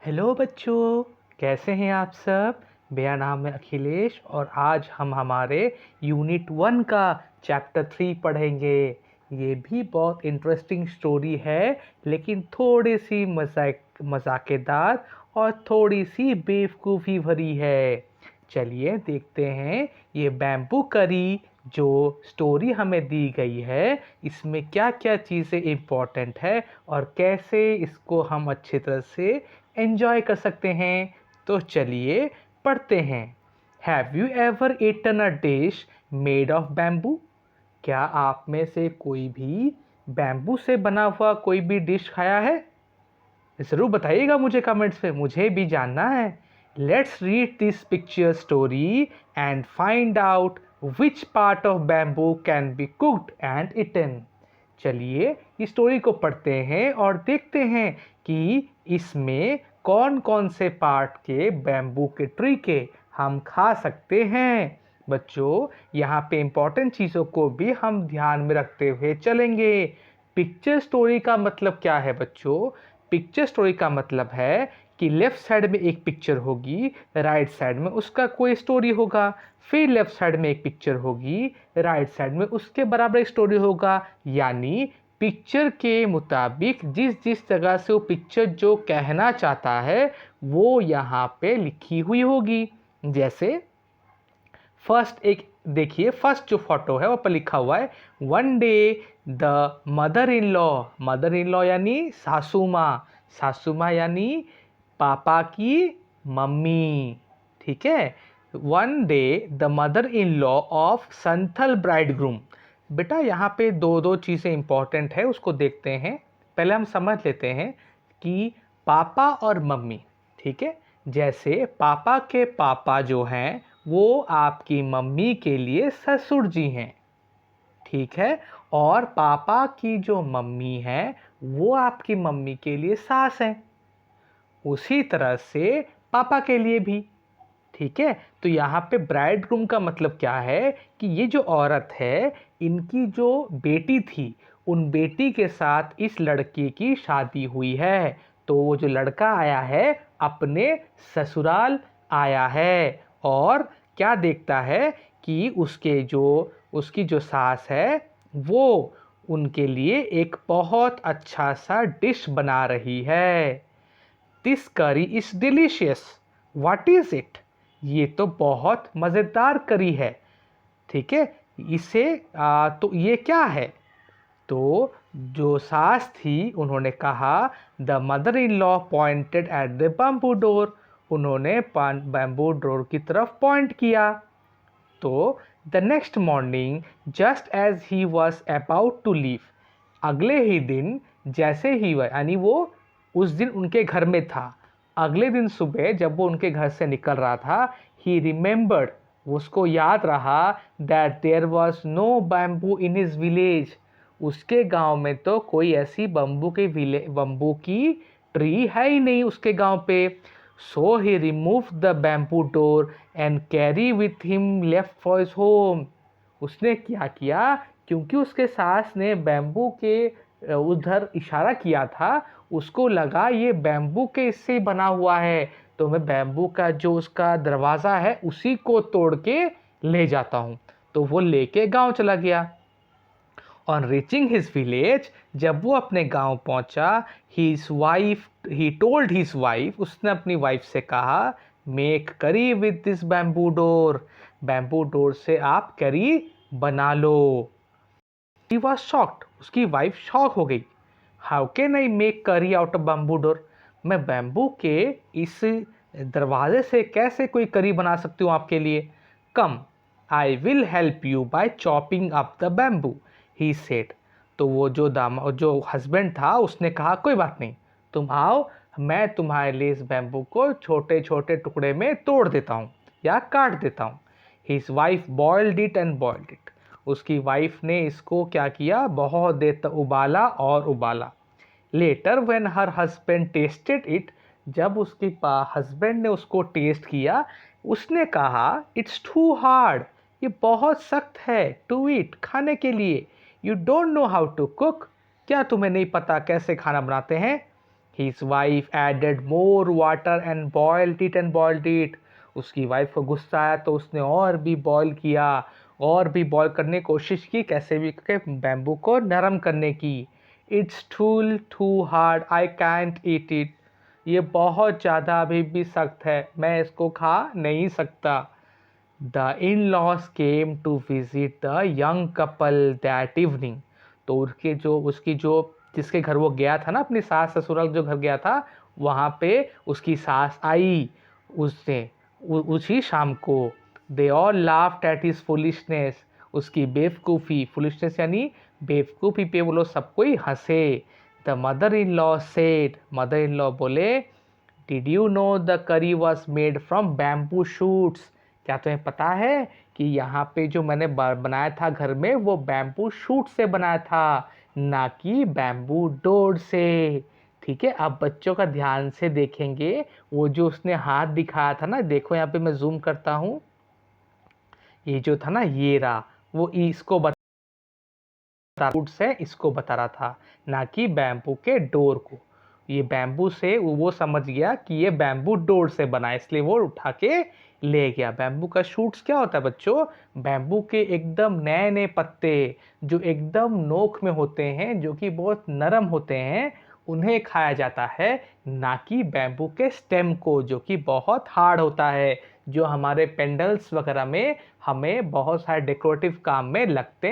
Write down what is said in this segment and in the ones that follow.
Hello बच्चों, कैसे हैं आप सब। मेरा नाम है अखिलेश और आज हम हमारे यूनिट 1 का चैप्टर 3 पढ़ेंगे। ये भी बहुत इंटरेस्टिंग स्टोरी है, लेकिन थोड़ी सी मज़ाकेदार और थोड़ी सी बेवकूफ़ी भरी है। चलिए देखते हैं ये बैम्बू करी जो स्टोरी हमें दी गई है, इसमें क्या क्या चीज़ें इम्पोर्टेंट है और कैसे इसको हम अच्छी तरह से एंजॉय कर सकते हैं। तो चलिए पढ़ते हैं। Have you ever eaten a dish made of bamboo? क्या आप में से कोई भी बैम्बू से बना हुआ कोई भी डिश खाया है? ज़रूर बताइएगा मुझे कमेंट्स में, मुझे भी जानना है। Let's read this picture story and find out which part of bamboo can be cooked and eaten. चलिए इस स्टोरी को पढ़ते हैं और देखते हैं कि इसमें कौन कौन से पार्ट के बैम्बू के ट्री के हम खा सकते हैं। बच्चों, यहाँ पे इम्पोर्टेंट चीज़ों को भी हम ध्यान में रखते हुए चलेंगे। पिक्चर स्टोरी का मतलब क्या है बच्चों? पिक्चर स्टोरी का मतलब है कि लेफ्ट साइड में एक पिक्चर होगी, राइट साइड में उसका कोई स्टोरी होगा, फिर लेफ्ट साइड में एक पिक्चर होगी, राइट साइड में उसके बराबर एक स्टोरी होगा। यानी पिक्चर के मुताबिक जिस जिस जगह से वो पिक्चर जो कहना चाहता है वो यहाँ पे लिखी हुई होगी। जैसे फर्स्ट एक देखिए, फर्स्ट जो फोटो है वो पर लिखा हुआ है one day the mother in law यानी सासू माँ यानी पापा की मम्मी। ठीक है। One day the mother in law of Santhal bridegroom. बेटा यहाँ पे दो दो चीज़ें इंपॉर्टेंट है, उसको देखते हैं। पहले हम समझ लेते हैं कि पापा और मम्मी, ठीक है। जैसे पापा के पापा जो हैं वो आपकी मम्मी के लिए ससुर जी हैं, ठीक है। और पापा की जो मम्मी है वो आपकी मम्मी के लिए सास हैं। उसी तरह से पापा के लिए भी, ठीक है। तो यहाँ पे ब्राइड ग्रूम का मतलब क्या है कि ये जो औरत है इनकी जो बेटी थी उन बेटी के साथ इस लड़के की शादी हुई है। तो वो जो लड़का आया है अपने ससुराल आया है और क्या देखता है कि उसकी जो सास है वो उनके लिए एक बहुत अच्छा सा डिश बना रही है। दिस करी is delicious. What is it? ये तो बहुत मज़ेदार करी है, ठीक है। इसे तो ये क्या है? तो जो सास थी उन्होंने कहा, the mother in law pointed at the bamboo door. उन्होंने बैम्बू डोर की तरफ पॉइंट किया। तो the next morning just as he was about to leave. अगले ही दिन जैसे ही वह यानी वो उस दिन उनके घर में था, अगले दिन सुबह जब वो उनके घर से निकल रहा था, ही रिमेंबर्ड, उसको याद रहा that there was no bamboo in his village. उसके गांव में तो कोई ऐसी बम्बू की ट्री है ही नहीं उसके गांव पे। So he remove the bamboo door and carry with him left for his home. उसने क्या किया, क्योंकि उसके सास ने बैम्बू के उधर इशारा किया था, उसको लगा ये बैम्बू के इससे बना हुआ है, तो मैं बैम्बू का जो उसका दरवाज़ा है उसी को तोड़ के ले जाता हूँ। तो वो लेके गांव चला गया। ऑन रीचिंग हिज विलेज, जब वो अपने गांव पहुंचा, ही टोल्ड हिज वाइफ, उसने अपनी वाइफ से कहा, मेक करी विद दिस बैम्बू डोर से आप करी बना लो। ही वॉज शॉक्ड, उसकी वाइफ शॉक हो गई। हाउ कैन आई मेक करी आउट ऑफ बैम्बू डोर? मैं बैम्बू के इस दरवाजे से कैसे कोई करी बना सकती हूँ आपके लिए? Come, I will help you by chopping up the bamboo, he said. तो वो जो हस्बैंड था उसने कहा, कोई बात नहीं, तुम आओ, मैं तुम्हारे लिए इस बैम्बू को छोटे छोटे टुकड़े में तोड़ देता हूँ या काट देता हूँ। His wife boiled it and boiled it. उसकी वाइफ ने इसको क्या किया, बहुत देर तक उबाला और उबाला। Letter when her husband tested it, जब उसके हस्बैंड ने उसको टेस्ट किया, उसने कहा, इट्स टू हार्ड, ये बहुत सख्त है, टू ईट, खाने के लिए। You don't know how to cook, क्या तुम्हें नहीं पता कैसे खाना बनाते हैं? His wife added more water and boiled it and boiled it. उसकी वाइफ को गुस्सा आया तो उसने और भी बॉयल किया, और भी बॉयल करने की कोशिश की, कैसे भी करके बैम्बू को नरम करने की. It's too hard, I can't eat it. ये बहुत ज़्यादा अभी भी सख्त है, मैं इसको खा नहीं सकता. The in laws came to visit the young couple that evening. तो उसकी जो जिसके घर वो गया था ना, अपनी सास ससुराल जो घर गया था, वहाँ पे उसकी सास आई उसने उसी शाम को. They all laughed at his foolishness. उसकी बेवकूफ़ी, फुलिशनेस यानी बेवकूफ़ी पे वो लोग सब कोई हंसे. The mother in law said, mother in law बोले, did you know the curry was made from bamboo shoots. क्या तुम्हें पता है कि यहाँ पे जो मैंने बनाया था घर में, वो बैम्बू शूट से बनाया था, ना कि बैम्बू डोर से. ठीक है, आप बच्चों का ध्यान से देखेंगे. वो जो उसने हाथ दिखाया था ना, देखो यहाँ पे मैं जूम करता हूँ, ये जो था ना, ये रहा, वो इसको वुड से इसको बता रहा था, ना कि बैम्बू के डोर को. ये बैम्बू से वो समझ गया कि ये बैम्बू डोर से बना है, इसलिए वो उठा के ले गया. बैम्बू का शूट्स क्या होता है बच्चों? बैम्बू के एकदम नए नए पत्ते जो एकदम नोक में होते हैं, जो कि बहुत नरम होते हैं, उन्हें खाया जाता है, ना कि बैम्बू के स्टेम को, जो कि बहुत हार्ड होता है, जो हमारे पेंडल्स वगैरह में हमें बहुत सारे डेकोरेटिव काम में लगते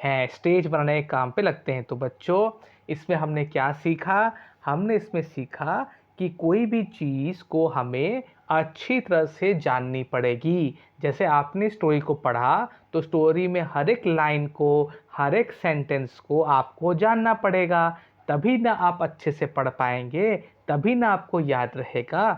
हैं, स्टेज बनाने के काम पे लगते हैं. तो बच्चों, इसमें हमने क्या सीखा? हमने इसमें सीखा कि कोई भी चीज़ को हमें अच्छी तरह से जाननी पड़ेगी. जैसे आपने स्टोरी को पढ़ा, तो स्टोरी में हर एक लाइन को, हर एक सेंटेंस को आपको जानना पड़ेगा. तभी ना आप अच्छे से पढ़ पाएंगे, तभी ना आपको याद रहेगा.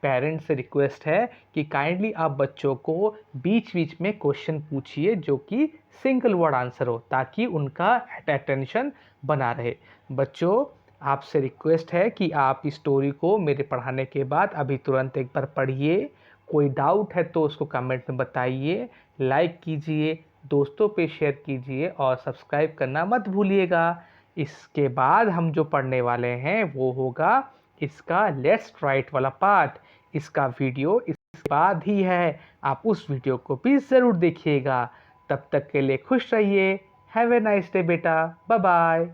पेरेंट्स से रिक्वेस्ट है कि काइंडली आप बच्चों को बीच बीच में क्वेश्चन पूछिए जो कि सिंगल वर्ड आंसर हो, ताकि उनका अटेंशन बना रहे. बच्चों, आपसे रिक्वेस्ट है कि आप इस स्टोरी को मेरे पढ़ाने के बाद अभी तुरंत एक बार पढ़िए. कोई डाउट है तो उसको कमेंट में बताइए, लाइक कीजिए, दोस्तों पे शेयर कीजिए और सब्सक्राइब करना मत भूलिएगा. इसके बाद हम जो पढ़ने वाले हैं वो होगा इसका लेट्स राइट वाला पार्ट. इसका वीडियो इसके बाद ही है, आप उस वीडियो को भी ज़रूर देखिएगा. तब तक के लिए खुश रहिए. हैव ए नाइस डे बेटा. Bye bye.